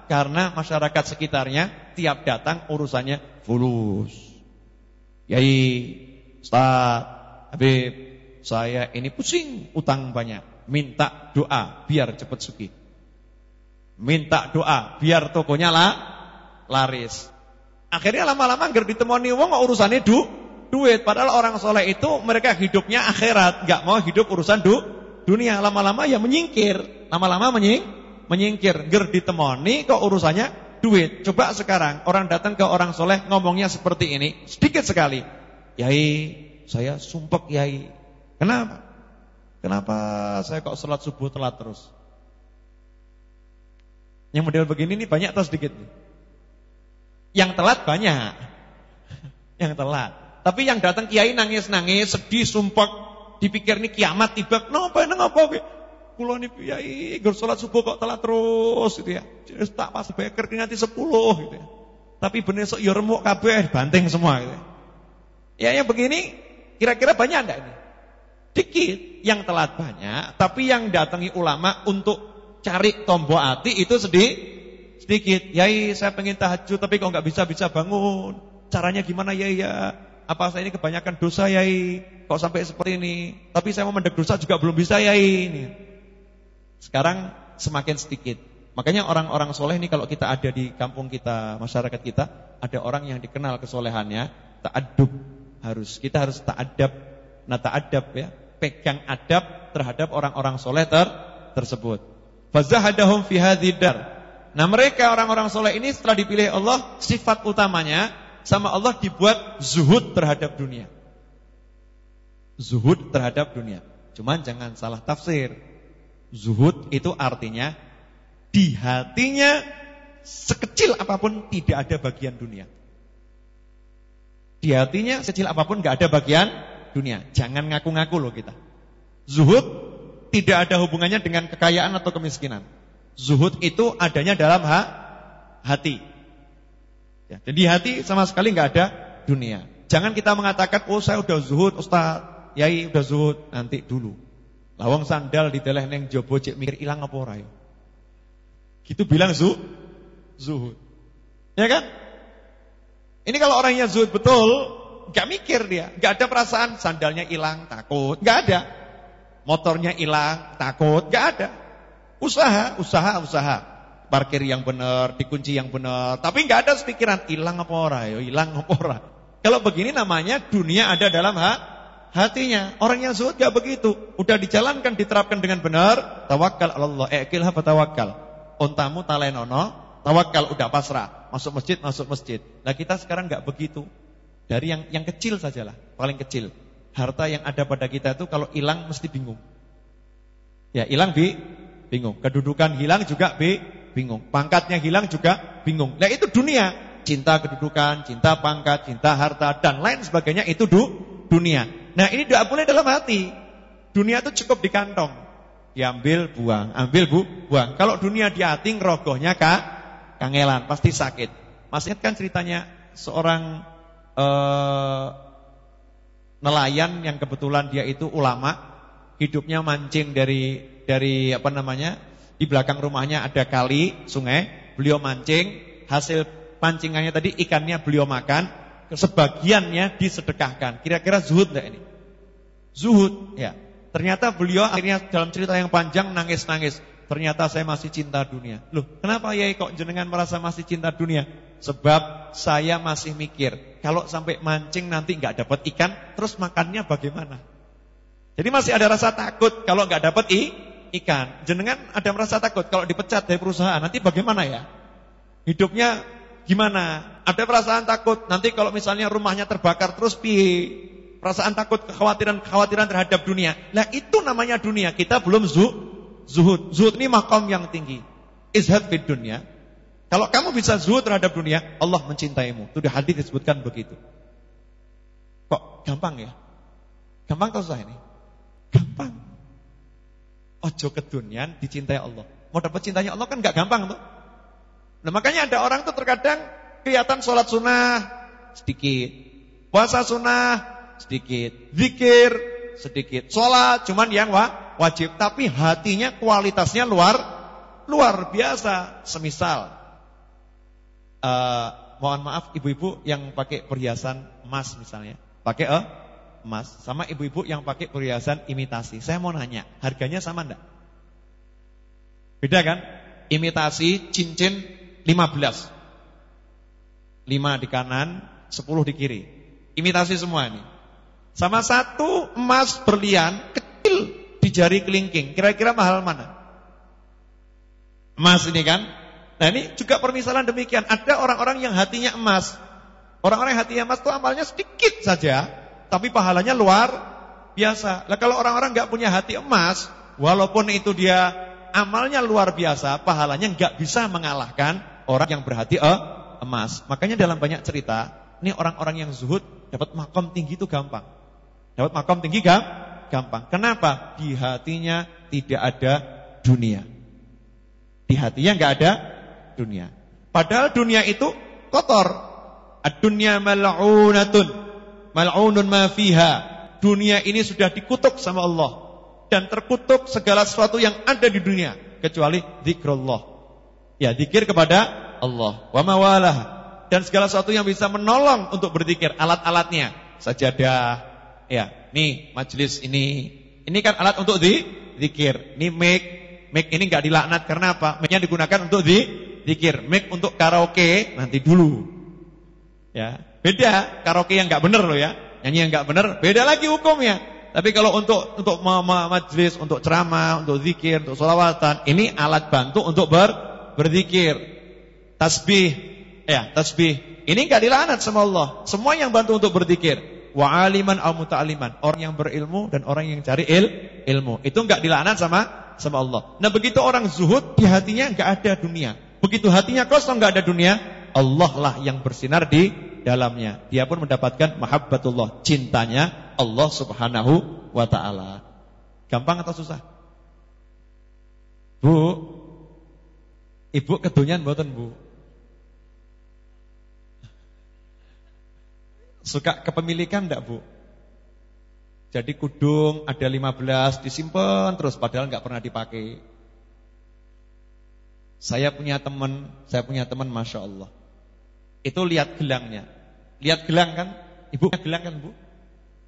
Karena masyarakat sekitarnya tiap datang urusannya fulus. Yai, Ustaz, Habib, saya ini pusing utang banyak. Minta doa biar cepat sugih. Minta doa biar tokonya laris. Akhirnya lama-lama ngger ditemoni wong urusannya duit. Padahal orang soleh itu mereka hidupnya akhirat, enggak mau hidup urusan dunia. Lama-lama ya menyingkir. Lama-lama menyingkir. Ger ditemoni kok urusannya duit. Coba sekarang orang datang ke orang soleh ngomongnya seperti ini, sedikit sekali. Yai, saya sumpek yai. Kenapa? Kenapa saya kok sholat subuh telat terus? Yang model begini nih banyak atau sedikit? Yang telat banyak. Yang telat. Tapi yang datang kiai nangis-nangis, sedih, sumpek, dipikir ini kiamat tiba. Napa? Kula niku yai gur salat subuh kok telat terus gitu ya. Wis tak pas beker nanti 10 gitu ya. Tapi ben esuk ya remuk kabeh, banting semua gitu ya. Ya yang begini kira-kira banyak enggak ini? Dikit yang telat banyak, tapi yang datangi ulama untuk cari tombol hati itu sedikit. Yai saya pengen tahajud tapi kok enggak bisa bangun. Caranya gimana yai ya? Apa saya ini kebanyakan dosa yai? Kok sampai seperti ini? Tapi saya mau mendek dosa juga belum bisa yai ini. Sekarang semakin sedikit. Makanya orang-orang soleh ini kalau kita ada di kampung kita, masyarakat kita, ada orang yang dikenal kesolehannya, ta'adub harus. Kita harus ta'adab. Nah ta'adab ya, pegang adab terhadap orang-orang soleh tersebut. Fazahadahum fi hadzal dar. Nah mereka orang-orang soleh ini setelah dipilih Allah, sifat utamanya sama Allah dibuat zuhud terhadap dunia. Zuhud terhadap dunia. Cuman jangan salah tafsir. Zuhud itu artinya di hatinya sekecil apapun tidak ada bagian dunia. Di hatinya sekecil apapun gak ada bagian dunia. Jangan ngaku-ngaku loh kita. Zuhud tidak ada hubungannya dengan kekayaan atau kemiskinan. Zuhud itu adanya dalam hati. Ya, jadi di hati sama sekali gak ada dunia. Jangan kita mengatakan, oh saya udah zuhud Ustaz, yai udah zuhud. Nanti dulu lawang sandal diteleh neng jobo cek mikir ilang apa ora ya. Gitu bilang zuhud. Ya kan? Ini kalau orangnya zuhud betul, enggak mikir dia, enggak ada perasaan sandalnya hilang takut, enggak ada. Motornya hilang takut, enggak ada. Usaha. Parkir yang benar, dikunci yang benar, tapi enggak ada pikiran hilang apa ora ya, hilang apa ora. Kalau begini namanya dunia ada dalam hatinya. Orang yang zuhud gak begitu. Udah dijalankan, diterapkan dengan benar. Tawakkal Allah, ikilha fatawakkal. Ontamu talenono, tawakal udah pasrah. Masuk masjid. Nah kita sekarang gak begitu. Dari yang kecil sajalah, paling kecil. Harta yang ada pada kita itu kalau hilang mesti bingung. Ya hilang bingung. Kedudukan hilang juga bingung. Pangkatnya hilang juga bingung. Nah itu dunia. Cinta kedudukan, cinta pangkat, cinta harta dan lain sebagainya itu dunia. Nah ini tidak boleh dalam hati. Dunia itu cukup di kantong. Diambil buang, buang. Kalau dunia di hati ngerogohnya kangelan, pasti sakit. Masih ingat kan ceritanya seorang nelayan yang kebetulan dia itu ulama, hidupnya mancing dari apa namanya? Di belakang rumahnya ada kali, sungai, beliau mancing, hasil pancingannya tadi ikannya beliau makan, sebagiannya disedekahkan. Kira-kira zuhud enggak ini? Zuhud, ya. Ternyata beliau akhirnya dalam cerita yang panjang nangis-nangis. Ternyata saya masih cinta dunia. Loh, kenapa yai kok jenengan merasa masih cinta dunia? Sebab saya masih mikir, kalau sampai mancing nanti enggak dapat ikan, terus makannya bagaimana? Jadi masih ada rasa takut kalau enggak dapat ikan. Jenengan ada merasa takut kalau dipecat dari perusahaan, nanti bagaimana ya? Hidupnya gimana? Ada perasaan takut nanti kalau misalnya rumahnya terbakar terus piye? Perasaan takut, kekhawatiran terhadap dunia. Nah itu namanya dunia. Kita belum zuhud. Zuhud ini makom yang tinggi. Izhad fid dunya. Kalau kamu bisa zuhud terhadap dunia, Allah mencintaimu. Itu di hadis disebutkan begitu. Kok gampang ya? Gampang atau susah ini? Gampang. Ojo kedunian dicintai Allah. Mau dapat cintanya Allah kan gak gampang tuh. Nah makanya ada orang tuh terkadang kelihatan sholat sunnah sedikit, puasa sunnah sedikit, zikir sedikit, sholat cuman yang wajib, tapi hatinya kualitasnya luar biasa. Semisal Mohon maaf ibu-ibu yang pakai perhiasan emas misalnya, pakai emas sama ibu-ibu yang pakai perhiasan imitasi. Saya mau nanya, harganya sama enggak? Beda kan? Imitasi cincin 15. 5 di kanan, 10 di kiri. Imitasi semua ini. Sama satu emas berlian kecil di jari kelingking. Kira-kira mahal mana? Emas ini kan? Nah ini juga permisalan demikian. Ada orang-orang yang hatinya emas. Orang-orang yang hatinya emas itu amalnya sedikit saja, tapi pahalanya luar biasa. Nah kalau orang-orang gak punya hati emas, walaupun itu dia amalnya luar biasa, pahalanya gak bisa mengalahkan orang yang berhati emas. Makanya dalam banyak cerita, ini orang-orang yang zuhud dapat makom tinggi itu gampang. Dapat makom tinggi gampang. Kenapa? Di hatinya tidak ada dunia. Di hatinya gak ada dunia. Padahal dunia itu kotor. Ad-dunya mal'unatun, mal'unun ma fiha. Dunia ini sudah dikutuk sama Allah dan terkutuk segala sesuatu yang ada di dunia kecuali zikrullah. Ya, zikir kepada Allah. Wa mawalah, dan segala sesuatu yang bisa menolong untuk berzikir, alat-alatnya, sajadah. Ya, nih majelis ini kan alat untuk zikir. Ini mic ini enggak dilaknat karena apa? Mic-nya digunakan untuk zikir. Mic untuk karaoke nanti dulu. Ya, beda karaoke yang enggak benar loh ya. Nyanyi yang enggak benar, beda lagi hukumnya. Tapi kalau untuk majelis, untuk ceramah, untuk zikir, untuk sholawatan, ini alat bantu untuk berzikir. Tasbih, ya, tasbih. Ini enggak dilaknat sama Allah. Semua yang bantu untuk berzikir. Wa aliman aw muta'alliman, orang yang berilmu dan orang yang cari ilmu. Itu enggak dilaknat sama Allah. Nah, begitu orang zuhud, di hatinya enggak ada dunia. Begitu hatinya kosong enggak ada dunia, Allah lah yang bersinar di dalamnya. Dia pun mendapatkan mahabbatullah, cintanya Allah Subhanahu wa taala. Gampang atau susah? Bu, ibu kedonyan mboten, Bu? Suka kepemilikan enggak, Bu? Jadi kudung ada 15 disimpan terus padahal enggak pernah dipakai. Saya punya teman Masya Allah. Itu lihat gelangnya. Lihat gelang kan? Ibu punya gelang kan, Bu?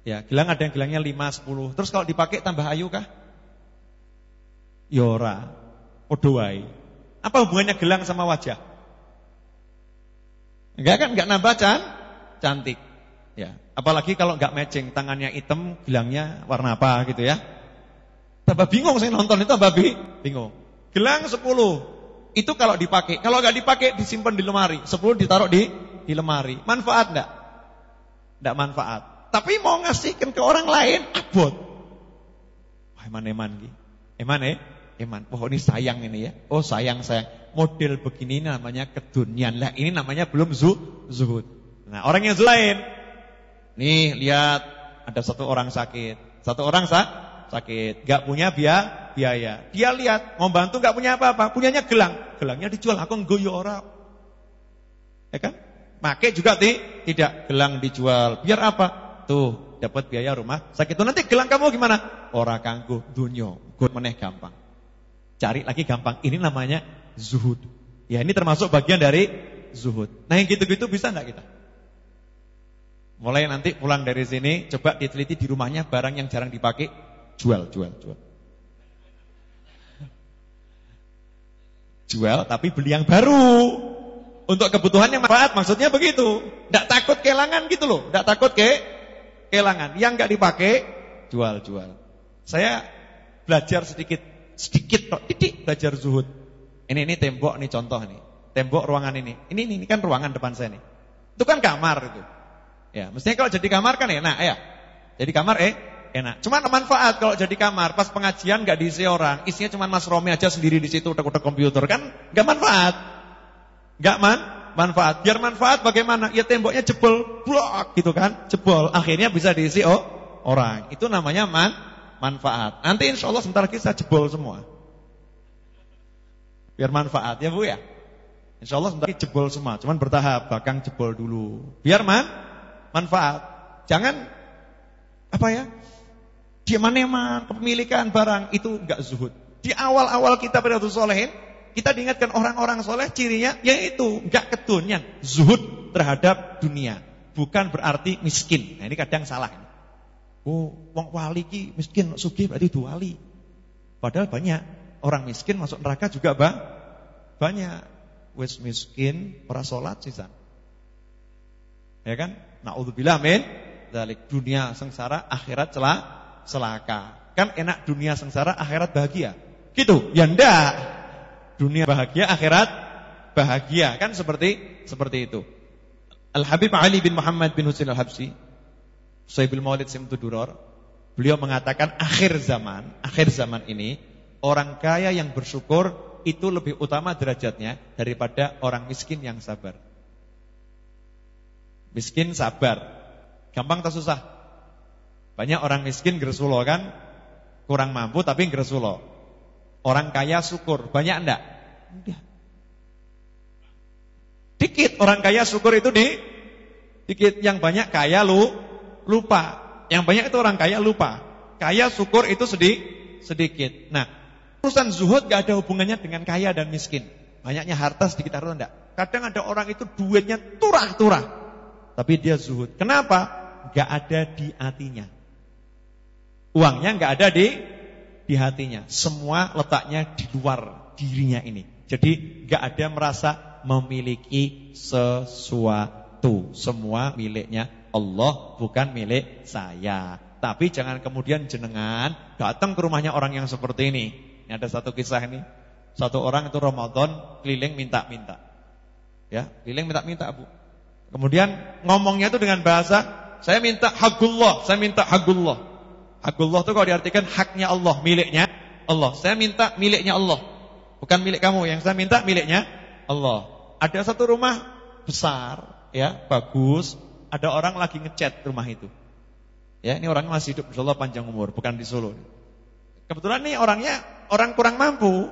Ya, gelang ada yang gelangnya 5, 10. Terus kalau dipakai tambah ayu kah? Yora, podo wae. Apa hubungannya gelang sama wajah? Enggak kan, enggak nambah cantik. Ya, apalagi kalau enggak matching, tangannya hitam, gelangnya warna apa gitu ya. Tambah bingung saya nonton itu, tambah bingung. Gelang 10. Itu kalau dipakai. Kalau enggak dipakai disimpan di lemari. 10 ditaruh di lemari. Manfaat enggak? Enggak manfaat. Tapi mau ngasihkan ke orang lain, abot. Wah, eman gitu. Eman. Oh, ini sayang ini ya. Oh, sayang. Model begini namanya kedunian. Lah, ini namanya belum zuhud. Nah, orang yang lain. Nih, lihat ada satu orang sakit. Satu orang sakit, enggak punya biaya. Dia lihat, mau bantu enggak punya apa-apa, punyanya gelang. Gelangnya dijual, aku nggoyo ora. Ya kan? Pakai juga tidak, gelang dijual. Biar apa? Tuh, dapat biaya rumah sakit. Tuh, nanti gelang kamu gimana? Ora kanggo dunyo, go meneh gampang. Cari lagi gampang. Ini namanya zuhud. Ya, ini termasuk bagian dari zuhud. Nah, yang gitu-gitu bisa enggak kita? Mulai nanti pulang dari sini, coba diteliti di rumahnya barang yang jarang dipakai, jual. Jual tapi beli yang baru. Untuk kebutuhan yang manfaat, maksudnya begitu. Enggak takut kehilangan gitu loh, enggak takut kehilangan. Yang enggak dipakai, jual. Saya belajar sedikit belajar zuhud. Ini tembok nih, contoh nih. Tembok ruangan ini. Ini kan ruangan depan saya nih. Itu kan kamar itu. Ya, mestinya kalau jadi kamar kan enak ya. Jadi kamar enak. Cuma manfaat kalau jadi kamar pas pengajian enggak diisi orang, isinya cuma Mas Romi aja sendiri di situ utek-utek komputer kan enggak manfaat. Enggak manfaat. Biar manfaat bagaimana? Ya temboknya jebol, blok gitu kan, jebol. Akhirnya bisa diisi orang. Itu namanya manfaat. Nanti insyaallah sebentar lagi saya jebol semua. Biar manfaat ya, Bu ya. Insyaallah sebentar lagi jebol semua, cuman bertahap, belakang jebol dulu. Biar manfaat. Jangan apa ya? Diaman-eman, kepemilikan barang itu enggak zuhud. Di awal-awal kita Riyadhus Shalihin Kita diingatkan orang-orang soleh cirinya yaitu enggak kedonyan, zuhud terhadap dunia. Bukan berarti miskin. Nah, ini kadang salah. Oh, wong wali ki miskin, sugih berarti itu wali. Padahal banyak orang miskin masuk neraka juga banyak. Wis miskin ora salat sisan. Ya kan? Naudzubillah min dzalik. Dunia sengsara, akhirat celaka. Kan enak dunia sengsara, akhirat bahagia. Gitu? Ya ndak. Dunia bahagia, akhirat bahagia. Kan seperti itu. Al-Habib Ali bin Muhammad bin Husain Al-Habsyi, Sahibul Maulid Simtu Duror, beliau mengatakan akhir zaman ini orang kaya yang bersyukur itu lebih utama derajatnya daripada orang miskin yang sabar. Miskin sabar, gampang atau susah? Banyak orang miskin gresulo kan, kurang mampu tapi gresulo. Orang kaya syukur, banyak enggak? Enggak. Dikit orang kaya syukur itu dikit, yang banyak kaya lupa. Yang banyak itu orang kaya lupa. Kaya syukur itu sedikit. Nah, urusan zuhud gak ada hubungannya dengan kaya dan miskin. Banyaknya harta sedikit harta enggak. Kadang ada orang itu duitnya turah-turah, tapi dia zuhud. Kenapa? Gak ada di hatinya. Uangnya gak ada di hatinya. Semua letaknya di luar dirinya ini. Jadi gak ada merasa memiliki sesuatu. Semua miliknya Allah, bukan milik saya. Tapi jangan kemudian jenengan datang ke rumahnya orang yang seperti ini. Ini ada satu kisah ini. Satu orang itu Ramadan keliling minta-minta. Ya, keliling minta-minta, Bu. Kemudian ngomongnya itu dengan bahasa, saya minta hakullah, saya minta hakullah. Hakullah itu kalau diartikan haknya Allah, miliknya Allah. Saya minta miliknya Allah, bukan milik kamu. Yang saya minta miliknya Allah. Ada satu rumah besar, ya, bagus. Ada orang lagi ngecat rumah itu. Ya, ini orangnya masih hidup, insyaallah panjang umur, bukan di Solo. Kebetulan nih orangnya orang kurang mampu,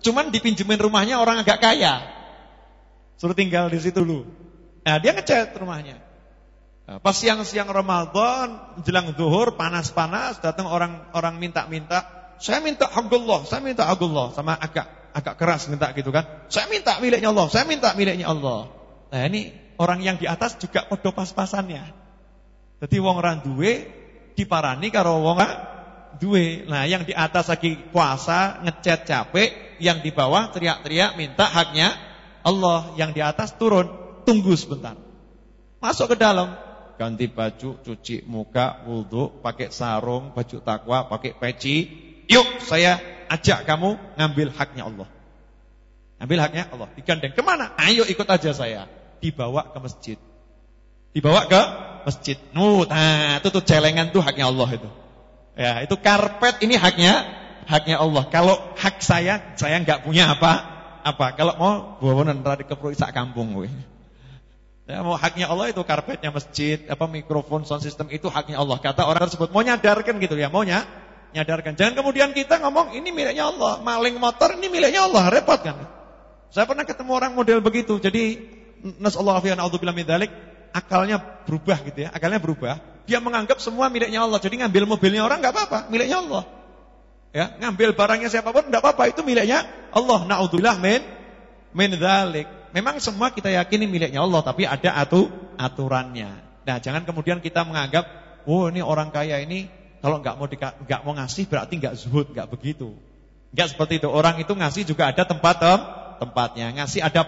cuman dipinjemin rumahnya orang agak kaya. Suruh tinggal di situ dulu. Nah, dia ngecat rumahnya. Nah, pas siang-siang Ramadan, jelang zuhur, panas-panas, datang orang minta-minta, saya minta hakullah, saya minta hakullah, sama agak keras minta gitu kan. Saya minta miliknya Allah, saya minta miliknya Allah. Nah, ini orang yang di atas juga podo pas-pasannya. Jadi wong ora duwe diparani karo wong duwe. Nah, yang di atas lagi puasa, ngecat capek, yang di bawah teriak-teriak minta haknya Allah. Yang di atas turun, tunggu sebentar. Masuk ke dalam, ganti baju, cuci muka, wudu, pakai sarung, baju takwa, pakai peci. Yuk, saya ajak kamu ngambil haknya Allah. Ambil haknya Allah, digandeng kemana? Ayo ikut aja saya. Dibawa ke masjid. Dibawa ke masjid. Nah, itu tuh celengan tuh haknya Allah itu. Ya, itu karpet ini haknya Allah. Kalau hak saya enggak punya apa. Kalau mau bawanan rada keprui sak kampung kowe. Ya, mau haknya Allah itu karpetnya masjid, mikrofon sound system itu haknya Allah. Kata orang tersebut mau nyadarkan gitu ya, maunya nyadarkan. Jangan kemudian kita ngomong ini miliknya Allah, maling motor ini miliknya Allah, repot kan? Saya pernah ketemu orang model begitu. Jadi nasallahu alaihi wa min dzalik, akalnya berubah gitu ya, akalnya berubah. Dia menganggap semua miliknya Allah. Jadi ngambil mobilnya orang enggak apa-apa, miliknya Allah. Ya, ngambil barangnya siapapun enggak apa-apa, itu miliknya Allah. Naudzubillah min dzalik. Memang semua kita yakini miliknya Allah, tapi ada aturannya. Nah, jangan kemudian kita menganggap, oh ini orang kaya ini kalau enggak mau ngasih berarti enggak zuhud, enggak begitu. Enggak seperti itu. Orang itu ngasih juga ada tempatnya, ngasih ada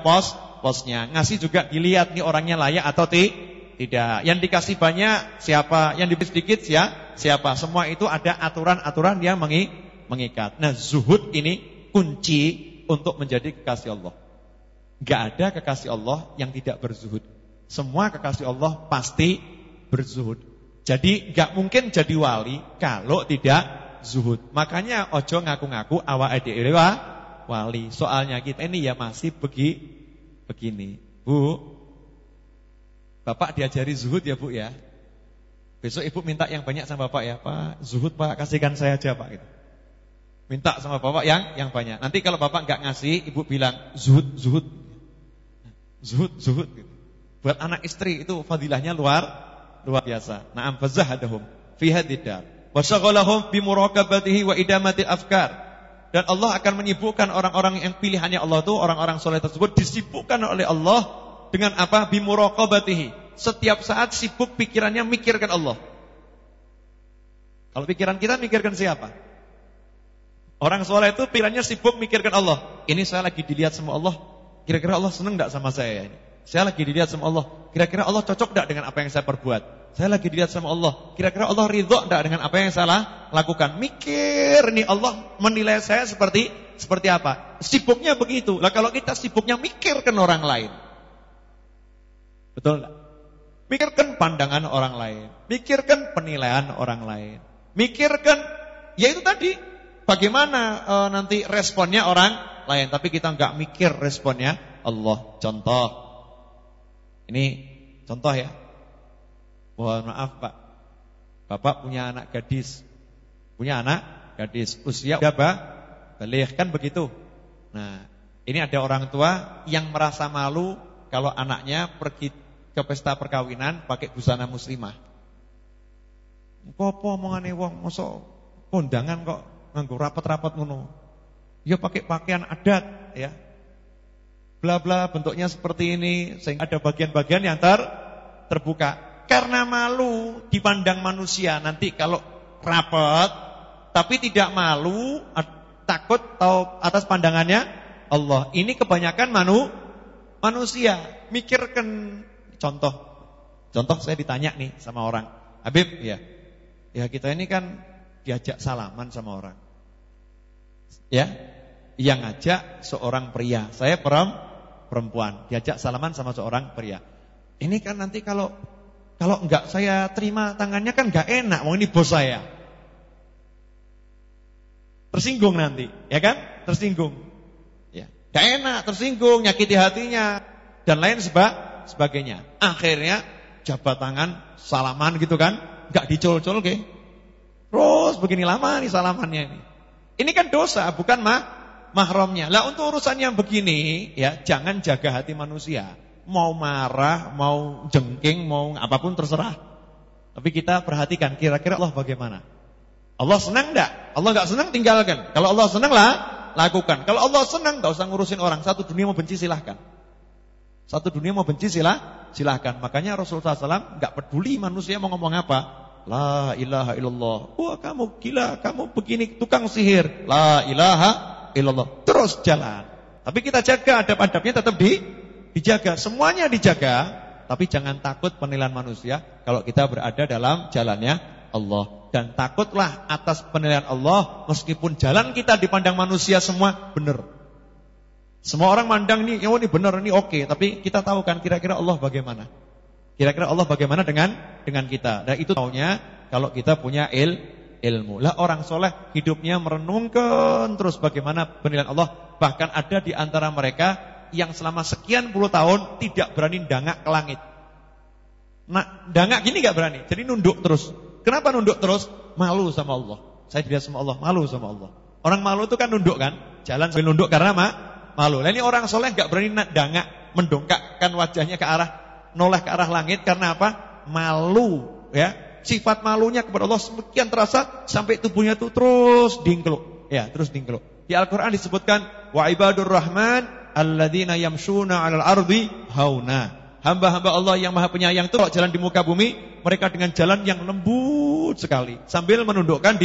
posnya, ngasih juga dilihat nih orangnya layak atau tidak. Yang dikasih banyak siapa, yang diberi sedikit siapa. Semua itu ada aturan-aturan yang mengikat. Nah, zuhud ini kunci untuk menjadi kekasih Allah. Enggak ada kekasih Allah yang tidak berzuhud. Semua kekasih Allah pasti berzuhud. Jadi enggak mungkin jadi wali kalau tidak zuhud. Makanya ojo ngaku-ngaku awake dhewe wali. Soalnya kita ini ya masih begini. Bu, Bapak diajari zuhud ya Bu ya. Besok Ibu minta yang banyak sama Bapak ya. Pak, zuhud Pak, kasihkan saya aja Pak gitu. Minta sama Bapak yang banyak. Nanti kalau Bapak enggak ngasih, Ibu bilang zuhud gitu. Buat anak istri itu fadilahnya luar biasa. Na'am fazahadahum fi hadidar wa syaghalahum bi muraqabatihi wa idamatil afkar. Dan Allah akan menyibukkan orang-orang yang pilihannya Allah itu, orang-orang soleh tersebut disibukkan oleh Allah dengan apa? Bimuraqabatihi. Setiap saat sibuk pikirannya mikirkan Allah. Kalau pikiran kita mikirkan siapa? Orang soleh itu pikirannya sibuk mikirkan Allah. Ini saya lagi dilihat sama Allah. Kira-kira Allah senang enggak sama saya ini? Saya lagi dilihat sama Allah. Kira-kira Allah cocok enggak dengan apa yang saya perbuat? Saya lagi dilihat sama Allah. Kira-kira Allah ridho enggak dengan apa yang saya lakukan? Mikir nih, Allah menilai saya seperti apa? Sibuknya begitu. Lah kalau kita sibuknya mikirkan orang lain. Betul enggak? Mikirkan pandangan orang lain. Mikirkan penilaian orang lain. Mikirkan, ya itu tadi, bagaimana nanti responnya orang lain. Tapi kita enggak mikir responnya Allah. Contoh. Ini contoh ya. Mohon maaf Pak, Bapak punya anak gadis. Usia udah balik, kan begitu. Nah, ini ada orang tua yang merasa malu kalau anaknya pergi ke pesta perkawinan pakai busana muslimah. Apa omongane wong, mosok kondangan kok nganggo rapet-rapet ngono. Ya pakai pakaian adat ya. Bla bla, bentuknya seperti ini sehingga ada bagian-bagian yang terbuka. Karena malu dipandang manusia, nanti kalau rapat tapi tidak malu, takut atau atas pandangannya Allah. Ini kebanyakan manusia. Mikirkan contoh saya ditanya nih sama orang, Habib, ya kita ini kan diajak salaman sama orang, ya, yang ngajak seorang pria, saya perempuan, diajak salaman sama seorang pria. Ini kan nanti kalau enggak saya terima tangannya kan enggak enak, mau ini bos saya. Tersinggung nanti, ya kan? Tersinggung. Ya, enggak enak, tersinggung, nyakiti hatinya dan lain sebagainya. Akhirnya jabat tangan, salaman gitu kan? Enggak dicol-col ke. Terus begini lama nih salamannya ini. Ini kan dosa, bukan mahramnya. Lah untuk urusan yang begini, ya jangan jaga hati manusia. Mau marah, mau jengking, mau apapun terserah. Tapi kita perhatikan kira-kira Allah bagaimana. Allah senang enggak? Allah enggak senang tinggalkan. Kalau Allah senang lah lakukan. Kalau Allah senang enggak usah ngurusin orang. Satu dunia mau benci silahkan. Silahkan. Makanya Rasulullah SAW enggak peduli manusia mau ngomong apa. La ilaha illallah. Wah kamu gila, kamu begini tukang sihir. La ilaha illallah. Terus jalan. Tapi kita jaga adab-adabnya tetap dijaga, semuanya dijaga, tapi jangan takut penilaian manusia kalau kita berada dalam jalannya Allah. Dan takutlah atas penilaian Allah meskipun jalan kita dipandang manusia semua benar. Semua orang mandang nih, oh ini benar, ini oke, tapi kita tahu kan kira-kira Allah bagaimana? Kira-kira Allah bagaimana dengan kita? Dan itu taunya kalau kita punya ilmu. Lah orang soleh hidupnya merenungkan terus bagaimana penilaian Allah. Bahkan ada di antara mereka yang selama sekian puluh tahun tidak berani dangak ke langit. Nah, dangak gini gak berani, jadi nunduk terus. Kenapa nunduk terus? Malu sama Allah. Saya dilihat sama Allah, malu sama Allah. Orang malu itu kan nunduk kan, jalan sambil nunduk karena malu. Nah ini orang soleh gak berani dangak, mendongkakkan wajahnya ke arah, noleh ke arah langit karena apa? Malu, ya. Sifat malunya kepada Allah semakin terasa sampai tubuhnya itu terus dingkluk, ya, terus dingkluk. Di Al-Qur'an disebutkan wa ibadur rahman alladzina yamshuna 'alal ardi hauna. Hamba-hamba Allah yang Maha Penyayang itu jalan di muka bumi, mereka dengan jalan yang lembut sekali sambil menundukkan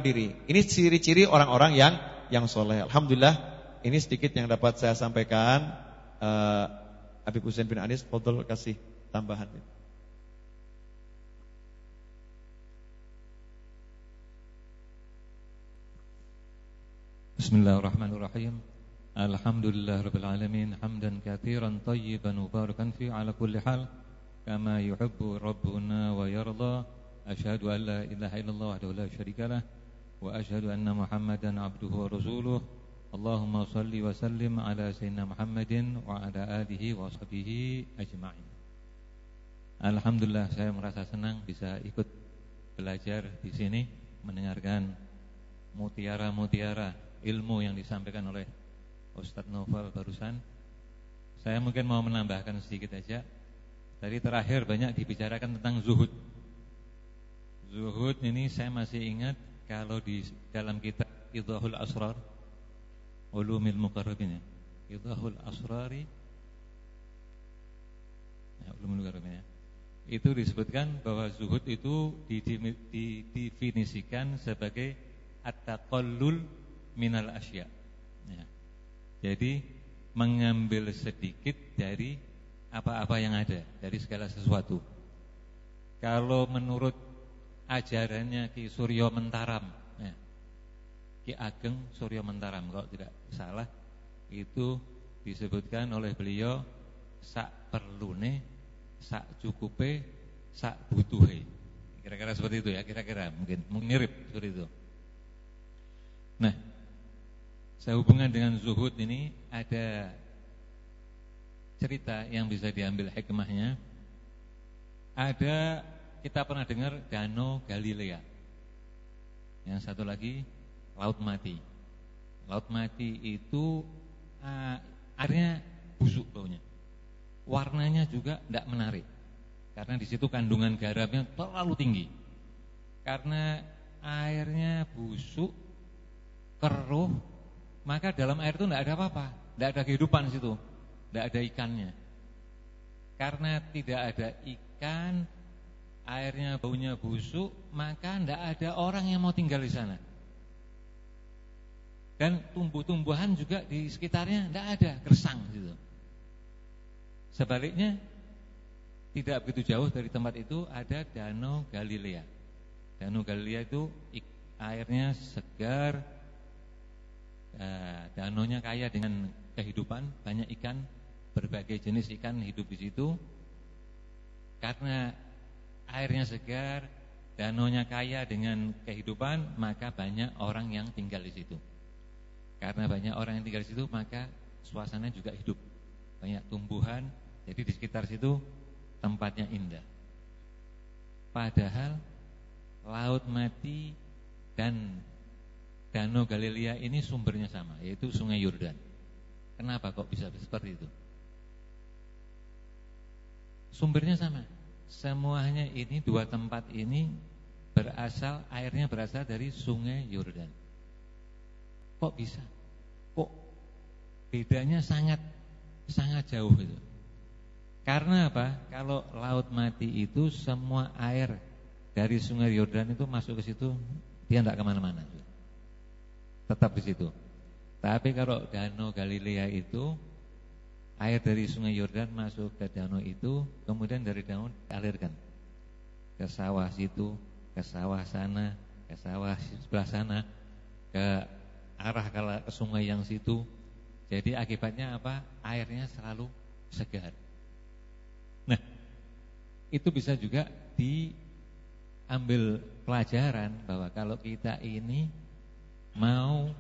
diri. Ini ciri-ciri orang-orang yang soleh. Alhamdulillah, ini sedikit yang dapat saya sampaikan. Habib Husain bin Anis, fadhol kasih tambahan. Bismillahirrahmanirrahim. Alhamdulillahirabbil alamin, hamdan katsiran thayyiban mubarakan fi ala kulli hal kama yuhibbu rabbuna wa yarda. Asyhadu an la ilaha illallah wahdahu la syarikalah wa asyhadu anna Muhammadan abduhu wa rasuluh. Allahumma shalli wa sallim ala sayyidina Muhammadin wa ala alihi wa sahbihi ajma'in. Alhamdulillah, saya merasa senang bisa ikut belajar di sini, mendengarkan mutiara-mutiara ilmu yang disampaikan oleh Ustadz Noval barusan. Saya mungkin mau menambahkan sedikit aja. Tadi terakhir banyak dibicarakan tentang zuhud. Zuhud ini saya masih ingat kalau di dalam kitab Idahul Asrar Ulumil Muqarrabin ya. Idahul Asrari ya, Ulumil Muqarrabin ya. Itu disebutkan bahwa zuhud itu didefinisikan sebagai at-taqallul minal asya. Ya. Jadi mengambil sedikit dari apa-apa yang ada, dari segala sesuatu. Kalau menurut ajarannya Ki Suryo Mentaram, ya, Ki Ageng Suryo Mentaram kalau tidak salah, itu disebutkan oleh beliau sak perlune, sak cukupe, sak butuhe. Kira-kira seperti itu ya, kira-kira mungkin mirip seperti itu. Nah, sehubungan dengan zuhud ini ada cerita yang bisa diambil hikmahnya. Ada, kita pernah dengar Danau Galilea. Yang satu lagi Laut Mati. Laut Mati itu airnya busuk baunya. Warnanya juga tidak menarik. Karena di situ kandungan garamnya terlalu tinggi. Karena airnya busuk, keruh, maka dalam air itu tidak ada apa-apa, tidak ada kehidupan di situ, tidak ada ikannya. Karena tidak ada ikan, airnya baunya busuk, maka tidak ada orang yang mau tinggal di sana. Dan tumbuh-tumbuhan juga di sekitarnya tidak ada, gersang gitu. Sebaliknya, tidak begitu jauh dari tempat itu ada Danau Galilea. Danau Galilea itu airnya segar, danaunya kaya dengan kehidupan, banyak ikan, berbagai jenis ikan hidup di situ. Karena airnya segar, danaunya kaya dengan kehidupan, maka banyak orang yang tinggal di situ. Karena banyak orang yang tinggal di situ, maka suasana juga hidup, banyak tumbuhan. Jadi di sekitar situ tempatnya indah. Padahal Laut Mati dan Danau Galilea ini sumbernya sama, yaitu Sungai Yordan. Kenapa kok bisa seperti itu? Sumbernya sama. Semuanya ini, dua tempat ini airnya berasal dari Sungai Yordan. Kok bisa? Kok bedanya sangat jauh itu? Karena apa? Kalau Laut Mati itu semua air dari Sungai Yordan itu masuk ke situ, dia tidak kemana-mana, tetap di situ. Tapi kalau Danau Galilea itu air dari Sungai Yordan masuk ke danau itu, kemudian dari danau dialirkan ke sawah situ, ke sawah sana, ke sawah sebelah sana, ke arah ke sungai yang situ. Jadi akibatnya apa? Airnya selalu segar. Nah, itu bisa juga diambil pelajaran bahwa kalau kita ini mau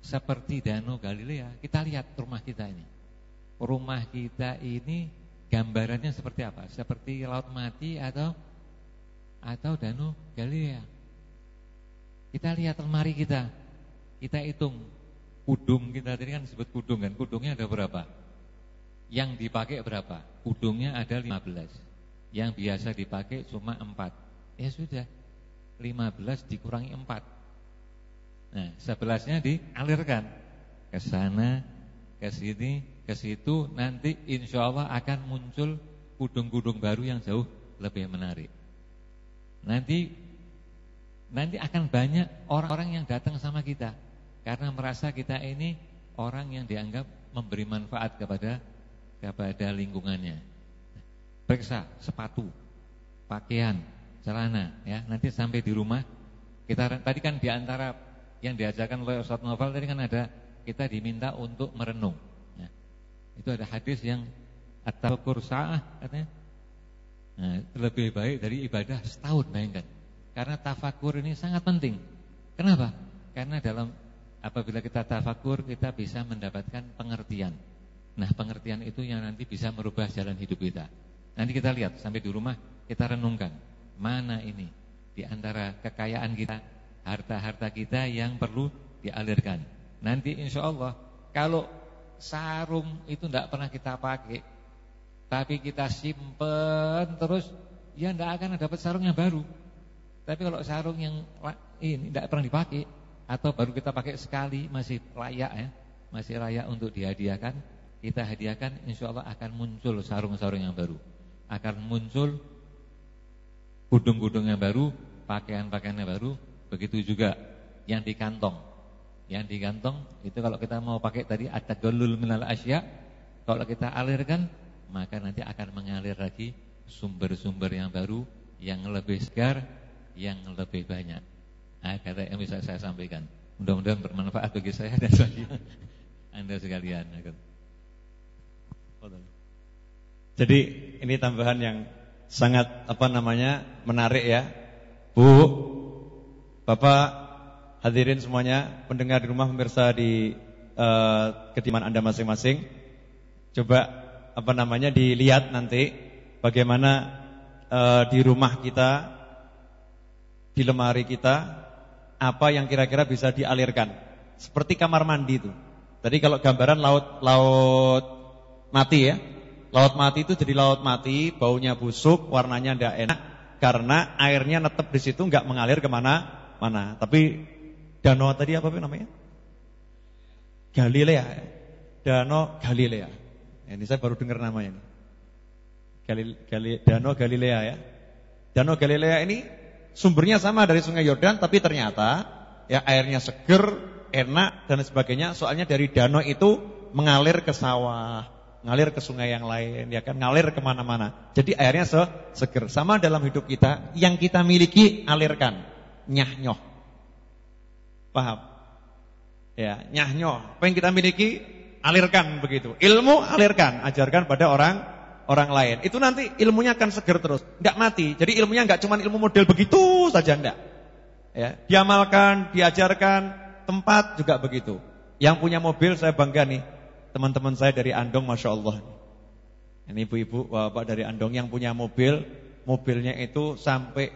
seperti Danau Galilea, kita lihat rumah kita ini. Rumah kita ini gambarannya seperti apa? Seperti Laut Mati atau Danau Galilea. Kita lihat lemari kita. Kita hitung kudung kita tadi kan disebut kudung kan. Kudungnya ada berapa? Yang dipakai berapa? Kudungnya ada 15. Yang biasa dipakai cuma 4. Ya sudah, 15 dikurangi 4. Nah, 11-nya dialirkan ke sana, ke sini, ke situ. Nanti insya Allah akan muncul kudung-kudung baru yang jauh lebih menarik. Nanti akan banyak orang-orang yang datang sama kita karena merasa kita ini orang yang dianggap memberi manfaat kepada lingkungannya. Periksa sepatu, pakaian, celana, ya. Nanti sampai di rumah kita tadi kan di antara yang diajarkan oleh Ustaz Novel tadi kan ada kita diminta untuk merenung. Ya. Itu ada hadis yang at-tafakkur sa'ah katanya. Nah, lebih baik dari ibadah setahun, bayangkan. Karena tafakur ini sangat penting. Kenapa? Karena apabila kita tafakur, kita bisa mendapatkan pengertian. Nah, pengertian itu yang nanti bisa merubah jalan hidup kita. Nanti kita lihat sampai di rumah, kita renungkan mana ini di antara kekayaan kita, harta-harta kita yang perlu dialirkan. Nanti insya Allah kalau sarung itu tidak pernah kita pakai, tapi kita simpen terus, ya tidak akan dapat sarung yang baru. Tapi kalau sarung yang ini tidak pernah dipakai, atau baru kita pakai sekali, masih layak ya, masih layak untuk dihadiahkan, kita hadiahkan, insya Allah akan muncul sarung-sarung yang baru, akan muncul gudung-gudung yang baru, pakaian-pakaian yang baru. Begitu juga yang di kantong. Yang di kantong itu kalau kita mau pakai tadi at-tagallul minal asya, kalau kita alirkan maka nanti akan mengalir lagi sumber-sumber yang baru, yang lebih segar, yang lebih banyak. Nah, kata yang bisa saya sampaikan. Mudah-mudahan bermanfaat bagi saya dan bagi Anda sekalian. Jadi ini tambahan yang sangat menarik ya. Bu, Bapak, hadirin semuanya, pendengar di rumah, pemirsa di kediaman Anda masing-masing. Coba dilihat nanti bagaimana di rumah kita, di lemari kita, apa yang kira-kira bisa dialirkan. Seperti kamar mandi itu. Tadi kalau gambaran laut mati ya. Laut mati itu jadi laut mati, baunya busuk, warnanya tidak enak karena airnya netep di situ, nggak mengalir kemana-mana. Tapi danau tadi apa namanya? Galilea. Danau Galilea. Ini saya baru dengar namanya. Danau Galilea ya. Danau Galilea ini sumbernya sama dari Sungai Yordan, tapi ternyata ya airnya seger, enak dan sebagainya. Soalnya dari danau itu mengalir ke sawah, ngalir ke sungai yang lain, ya kan, ngalir kemana-mana. Jadi airnya seger. Sama dalam hidup kita, yang kita miliki alirkan, nyah-nyoh. Paham? Ya, nyah-nyoh. Apa yang kita miliki alirkan begitu. Ilmu alirkan, ajarkan pada orang lain. Itu nanti ilmunya akan seger terus, enggak mati. Jadi ilmunya enggak cuma ilmu model begitu saja, enggak. Ya, diamalkan, diajarkan, tempat juga begitu. Yang punya mobil saya bangga nih. Teman-teman saya dari Andong, Masya Allah. Ini ibu-ibu, bapak dari Andong yang punya mobil. Mobilnya itu sampai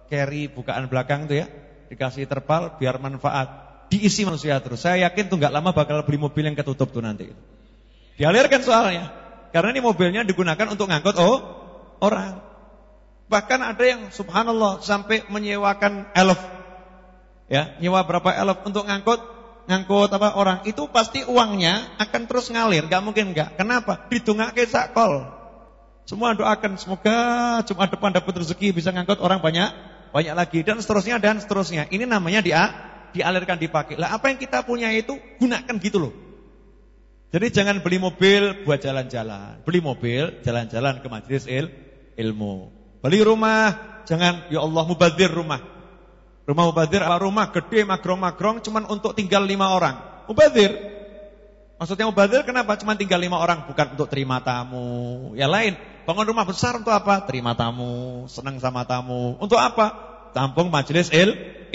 carry bukaan belakang itu ya, dikasih terpal biar manfaat, diisi manusia terus. Saya yakin tuh gak lama bakal beli mobil yang ketutup tuh nanti. Dialirkan soalnya. Karena ini mobilnya digunakan untuk ngangkut orang. Bahkan ada yang subhanallah sampai menyewakan elf. Ya, nyewa berapa elf untuk ngangkut orang, itu pasti uangnya akan terus ngalir, gak mungkin enggak. Kenapa? Didongake sakol. Semua doakan semoga Jumat depan dapat rezeki bisa ngangkut orang banyak lagi dan seterusnya dan seterusnya. Ini namanya dialirkan, dipakai. Lah apa yang kita punya itu gunakan gitu loh. Jadi jangan beli mobil buat jalan-jalan. Beli mobil jalan-jalan ke majelis ilmu. Beli rumah, jangan ya Allah mubadzir rumah. Rumah mubadzir apa? Rumah gede magrong-magrong cuman untuk tinggal 5 orang. Mubadzir. Maksudnya mubadzir kenapa? Cuman tinggal 5 orang, bukan untuk terima tamu. Ya lain, bangun rumah besar untuk apa? Terima tamu, senang sama tamu. Untuk apa? Tampung majelis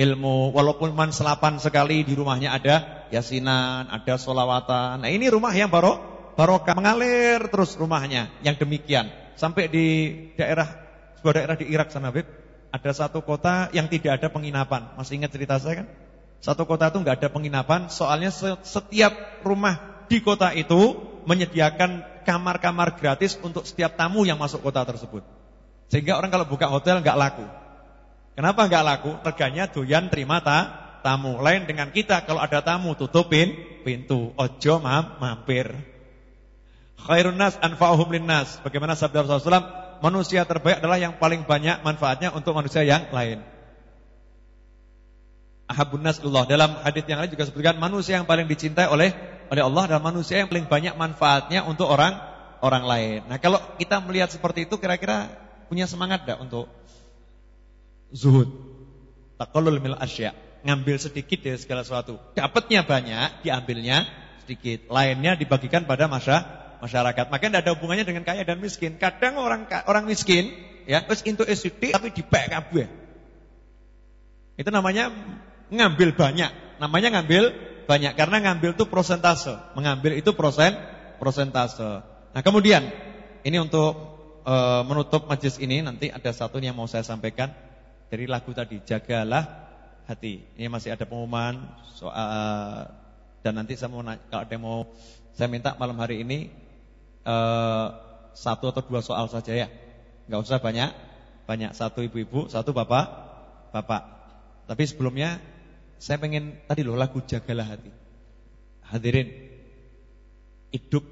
ilmu. Walaupun man selapan sekali di rumahnya ada yasinan, ada sholawatan. Nah ini rumah yang barokah, mengalir terus rumahnya. Yang demikian. Sampai di sebuah daerah di Irak sana, Beb. Ada satu kota yang tidak ada penginapan. Masih ingat cerita saya kan? Satu kota itu enggak ada penginapan. Soalnya setiap rumah di kota itu menyediakan kamar-kamar gratis untuk setiap tamu yang masuk kota tersebut. Sehingga orang kalau buka hotel enggak laku. Kenapa enggak laku? Harganya doyan terima tamu. Lain dengan kita, kalau ada tamu tutupin pintu. Ojo mampir. Khairun nas anfa'uhum linnas. Bagaimana sabda Rasulullah SAW? Manusia terbaik adalah yang paling banyak manfaatnya untuk manusia yang lain. Ahabun nas Allah. Dalam hadis yang lain juga sebutkan manusia yang paling dicintai oleh Allah adalah manusia yang paling banyak manfaatnya untuk orang lain. Nah, kalau kita melihat seperti itu kira-kira punya semangat enggak untuk zuhud? Taqallul mil asya, ngambil sedikit dari segala sesuatu. Dapatnya banyak, diambilnya sedikit. Lainnya dibagikan pada masyarakat. Makanya tidak ada hubungannya dengan kaya dan miskin. Kadang orang miskin ya wis entuk sithik tapi dipek kabeh. Itu namanya ngambil banyak. Namanya ngambil banyak karena ngambil itu prosentase. Mengambil itu prosentase. Nah, kemudian ini untuk menutup majelis ini nanti ada satu yang mau saya sampaikan dari lagu tadi, Jagalah Hati. Ini masih ada pengumuman soal dan nanti saya mau kalau ada yang mau saya minta malam hari ini 1 atau 2 soal saja ya. Enggak usah banyak. 1 ibu-ibu, 1 bapak. Tapi sebelumnya saya pengen tadi loh lagu Jagalah Hati. Hadirin, hidup